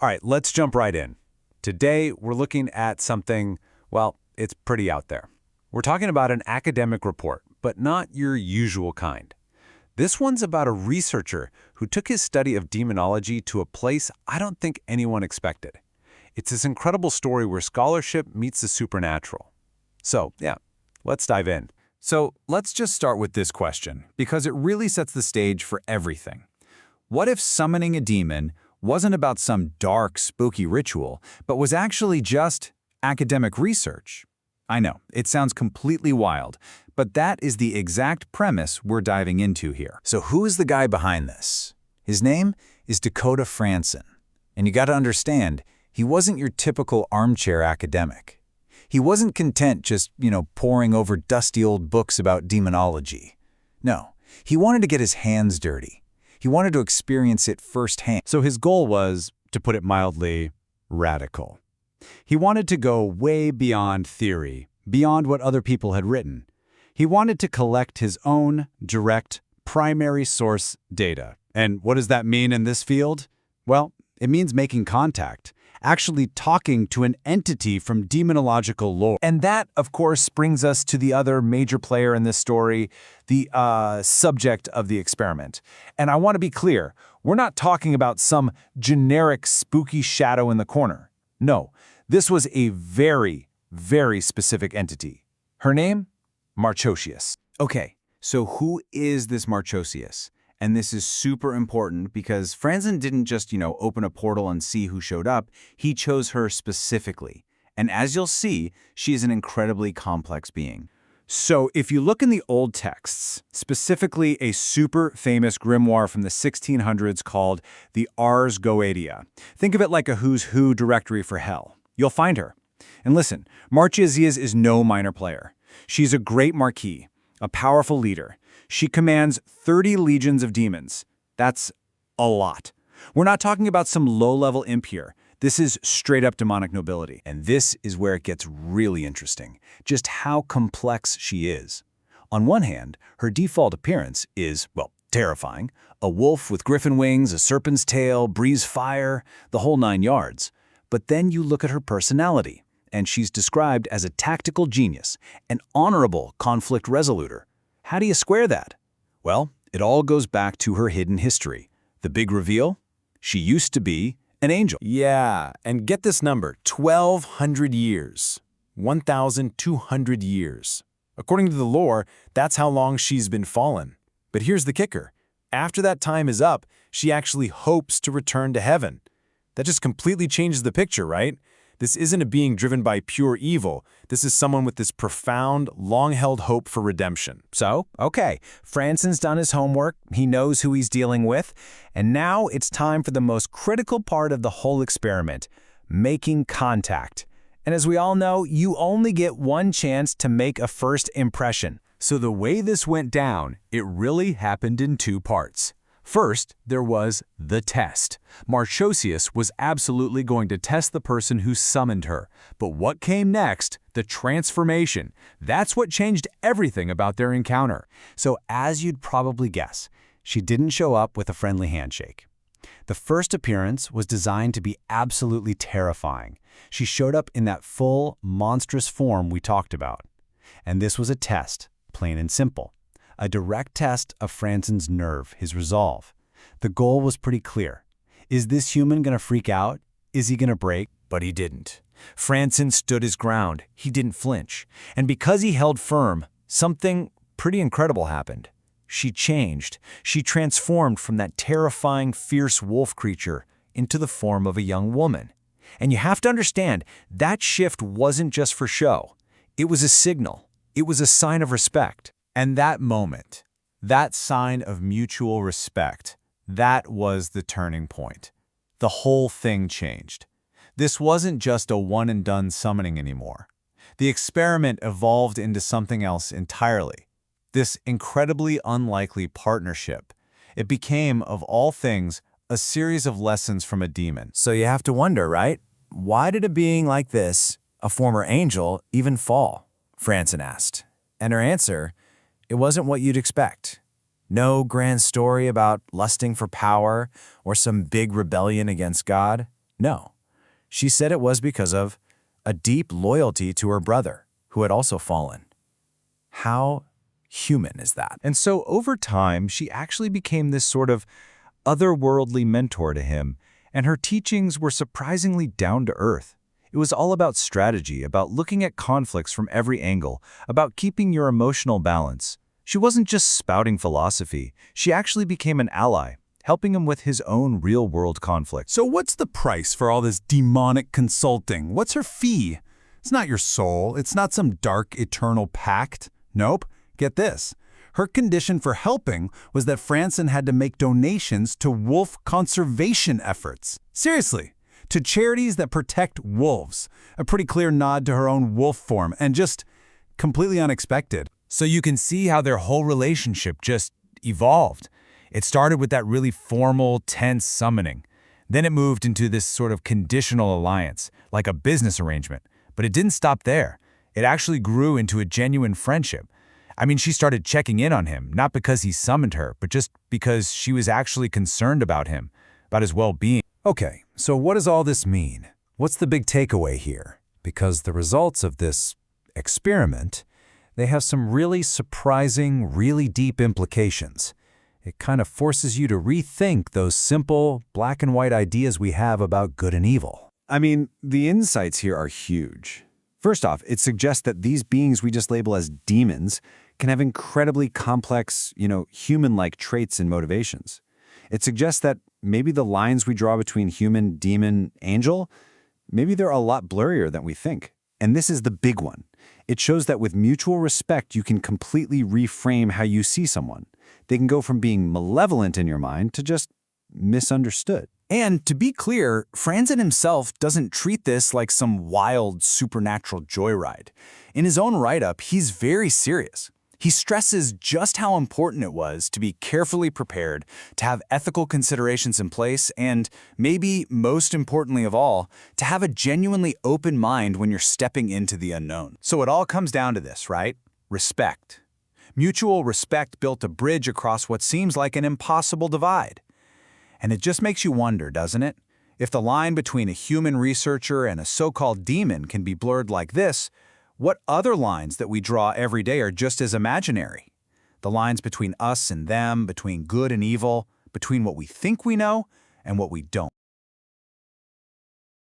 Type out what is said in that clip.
All right, let's jump right in. Today, we're looking at something, well, it's pretty out there. We're talking about an academic report, but not your usual kind. This one's about a researcher who took his study of demonology to a place I don't think anyone expected. It's this incredible story where scholarship meets the supernatural. So, yeah, let's dive in. So let's just start with this question, because it really sets the stage for everything. What if summoning a demon wasn't about some dark, spooky ritual, but was actually just academic research? I know, it sounds completely wild, but that is the exact premise we're diving into here. So who is the guy behind this? His name is Dakota Frandsen. And you got to understand, he wasn't your typical armchair academic. He wasn't content just, poring over dusty old books about demonology. No, he wanted to get his hands dirty. He wanted to experience it firsthand. So his goal was, to put it mildly, radical. He wanted to go way beyond theory, beyond what other people had written. He wanted to collect his own direct, primary source data. And what does that mean in this field? Well, it means making contact, actually talking to an entity from demonological lore. And that, of course, brings us to the other major player in this story, the subject of the experiment. And I want to be clear, we're not talking about some generic spooky shadow in the corner. No, this was a very, very specific entity. Her name? Marchosias. Okay, so who is this Marchosias? And this is super important because Frandsen didn't just, open a portal and see who showed up. He chose her specifically. And as you'll see, she is an incredibly complex being. So if you look in the old texts, specifically a super famous grimoire from the 1600s called the Ars Goetia, think of it like a who's who directory for hell. You'll find her. And listen, Marchosias is no minor player. She's a great marquis, a powerful leader. She commands 30 legions of demons. That's a lot. We're not talking about some low-level imp here. This is straight-up demonic nobility. And this is where it gets really interesting, just how complex she is. On one hand, her default appearance is, well, terrifying. A wolf with griffin wings, a serpent's tail, breathes fire, the whole 9 yards. But then you look at her personality, and she's described as a tactical genius, an honorable conflict resoluter. How do you square that? Well, it all goes back to her hidden history. The big reveal? She used to be an angel. Yeah, and get this number, 1,200 years. 1,200 years. According to the lore, that's how long she's been fallen. But here's the kicker. After that time is up, she actually hopes to return to heaven. That just completely changes the picture, right? This isn't a being driven by pure evil. This is someone with this profound, long-held hope for redemption. So, okay, Frandsen's done his homework, he knows who he's dealing with, and now it's time for the most critical part of the whole experiment, making contact. And as we all know, you only get one chance to make a first impression. So the way this went down, it really happened in 2 parts. First, there was the test. Marchosias was absolutely going to test the person who summoned her. But what came next? The transformation. That's what changed everything about their encounter. So as you'd probably guess, she didn't show up with a friendly handshake. The first appearance was designed to be absolutely terrifying. She showed up in that full, monstrous form we talked about. And this was a test, plain and simple. A direct test of Frandsen's nerve, his resolve. The goal was pretty clear. Is this human going to freak out? Is he going to break? But he didn't. Frandsen stood his ground. He didn't flinch. And because he held firm, something pretty incredible happened. She changed. She transformed from that terrifying, fierce wolf creature into the form of a young woman. And you have to understand, that shift wasn't just for show. It was a signal. It was a sign of respect. And that moment, that sign of mutual respect, that was the turning point. The whole thing changed. This wasn't just a one-and-done summoning anymore. The experiment evolved into something else entirely. This incredibly unlikely partnership. It became, of all things, a series of lessons from a demon. So you have to wonder, right? Why did a being like this, a former angel, even fall? Frandsen asked. And her answer, it wasn't what you'd expect. No grand story about lusting for power or some big rebellion against God. No. She said it was because of a deep loyalty to her brother, who had also fallen. How human is that? And so over time, she actually became this sort of otherworldly mentor to him, and her teachings were surprisingly down to earth. It was all about strategy, about looking at conflicts from every angle, about keeping your emotional balance. She wasn't just spouting philosophy, she actually became an ally, helping him with his own real-world conflict. So what's the price for all this demonic consulting? What's her fee? It's not your soul. It's not some dark, eternal pact. Nope. Get this. Her condition for helping was that Frandsen had to make donations to wolf conservation efforts. Seriously, to charities that protect wolves. A pretty clear nod to her own wolf form, and just completely unexpected. So you can see how their whole relationship just evolved. It started with that really formal, tense summoning. Then it moved into this sort of conditional alliance, like a business arrangement. But it didn't stop there. It actually grew into a genuine friendship. I mean, she started checking in on him, not because he summoned her, but just because she was actually concerned about him, about his well-being. Okay, so what does all this mean? What's the big takeaway here? Because the results of this experiment, they have some really surprising, really deep implications. It kind of forces you to rethink those simple, black and white ideas we have about good and evil. I mean, the insights here are huge. First off, it suggests that these beings we just label as demons can have incredibly complex, human-like traits and motivations. It suggests that maybe the lines we draw between human, demon, angel, maybe they're a lot blurrier than we think. And this is the big one. It shows that with mutual respect, you can completely reframe how you see someone. They can go from being malevolent in your mind to just misunderstood. And to be clear, Frandsen himself doesn't treat this like some wild, supernatural joyride. In his own write-up, he's very serious. He stresses just how important it was to be carefully prepared, to have ethical considerations in place, and maybe most importantly of all, to have a genuinely open mind when you're stepping into the unknown. So it all comes down to this, right? Respect. Mutual respect built a bridge across what seems like an impossible divide. And it just makes you wonder, doesn't it? If the line between a human researcher and a so-called demon can be blurred like this, what other lines that we draw every day are just as imaginary? The lines between us and them, between good and evil, between what we think we know and what we don't.